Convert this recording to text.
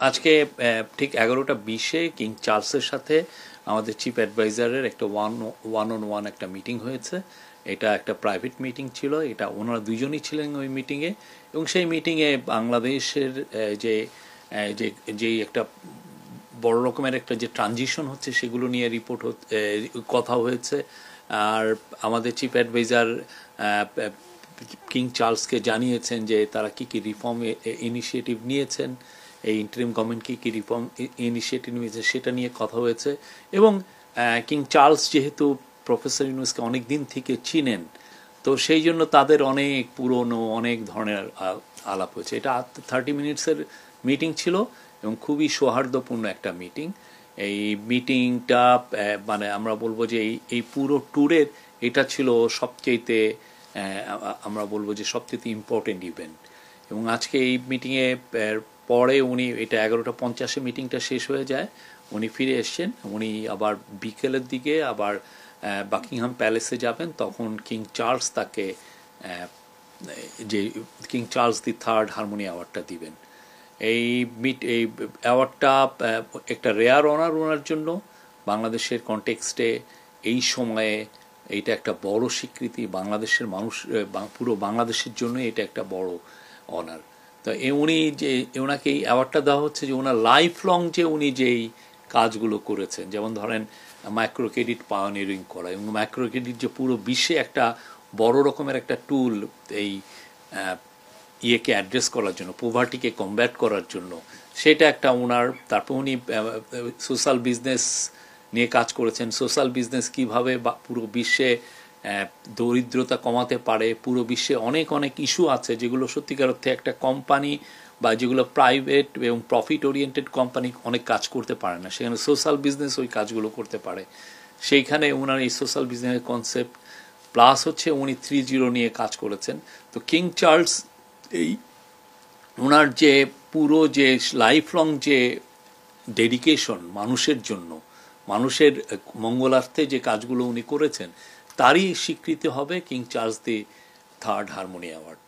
আজকে ঠিক 11টা 20-এ কিং চার্লসের সাথে আমাদের চিফ অ্যাডভাইজারের একটা ওয়ান অন ওয়ান একটা মিটিং হয়েছে। এটা একটা প্রাইভেট মিটিং ছিল, এটা ওনারা দুজনই ছিলেন ওই মিটিংয়ে। এবং সেই মিটিংয়ে বাংলাদেশের যে যে যেই একটা বড় রকমের একটা যে ট্রানজিশন হচ্ছে সেগুলো নিয়ে কথা হয়েছে। আর আমাদের চিফ অ্যাডভাইজার কিং চার্লসকে জানিয়েছেন যে তারা কী কী রিফর্ম ইনিশিয়েটিভ নিয়েছেন, এই ইন্টারিম গভর্নমেন্ট কী কী রিফর্ম ইনিশিয়েটিভ নিয়েছে সেটা নিয়ে কথা হয়েছে। এবং কিং চার্লস যেহেতু প্রফেসর ইউনুসকে অনেক দিন থেকে চিনেন, তো সেই জন্য তাদের অনেক পুরনো অনেক ধরনের আলাপ হয়েছে। এটা 30 মিনিটসের মিটিং ছিল এবং খুবই সৌহার্দ্যপূর্ণ একটা মিটিং। এই মিটিংটা মানে আমরা বলবো যে এই পুরো ট্যুরের এটা ছিল সবচেয়েতে আমরা বলবো যে সবচেয়ে ইম্পর্টেন্ট ইভেন্ট। এবং আজকে এই মিটিংয়ে পরে উনি, এটা 11টা 50-এ মিটিংটা শেষ হয়ে যায়, উনি ফিরে এসছেন। উনি আবার বিকেলের দিকে আবার বাকিংহাম প্যালেসে যাবেন, তখন কিং চার্লস তাকে যে কিং চার্লস III হারমোনি অ্যাওয়ার্ডটা দিবেন। এই অ্যাওয়ার্ডটা একটা রেয়ার অনার ওনার জন্য। বাংলাদেশের কনটেক্সটে এই সময়ে এইটা একটা বড় স্বীকৃতি, বাংলাদেশের মানুষ পুরো বাংলাদেশের জন্য এটা একটা বড় অনার। তো উনি যে ওনাকে এই অ্যাওয়ার্ডটা দেওয়া হচ্ছে যে ওনার লাইফ লং যে উনি যেই কাজগুলো করেছেন, যেমন ধরেন মাইক্রো ক্রেডিট পায়োনিয়ারিং করা, এবং মাইক্রো ক্রেডিট যে পুরো বিশ্বে একটা বড় রকমের একটা টুল এই ইয়েকে অ্যাড্রেস করার জন্য, পোভার্টিকে কমব্যাট করার জন্য, সেটা একটা ওনার। তারপর উনি সোশ্যাল বিজনেস নিয়ে কাজ করেছেন, সোশ্যাল বিজনেস কীভাবে পুরো বিশ্বে দরিদ্রতা কমাতে পারে। পুরো বিশ্বে অনেক অনেক ইস্যু আছে যেগুলো সত্যিকার অর্থে একটা কোম্পানি বা যেগুলো প্রাইভেট এবং প্রফিট ওরিয়েন্টেড কোম্পানি অনেক কাজ করতে পারে না, সেখানে সোশ্যাল বিজনেস ওই কাজগুলো করতে পারে। সেইখানে ওনার এই সোশ্যাল বিজনেসের কনসেপ্ট প্লাস হচ্ছে উনি 3.0 নিয়ে কাজ করেছেন। তো কিং চার্লস এই ওনার যে পুরো যে লাইফ লং যে ডেডিকেশন মানুষের জন্য, মানুষের মঙ্গলার্থে যে কাজগুলো উনি করেছেন, তারই স্বীকৃতি হবে king Charles III harmony award.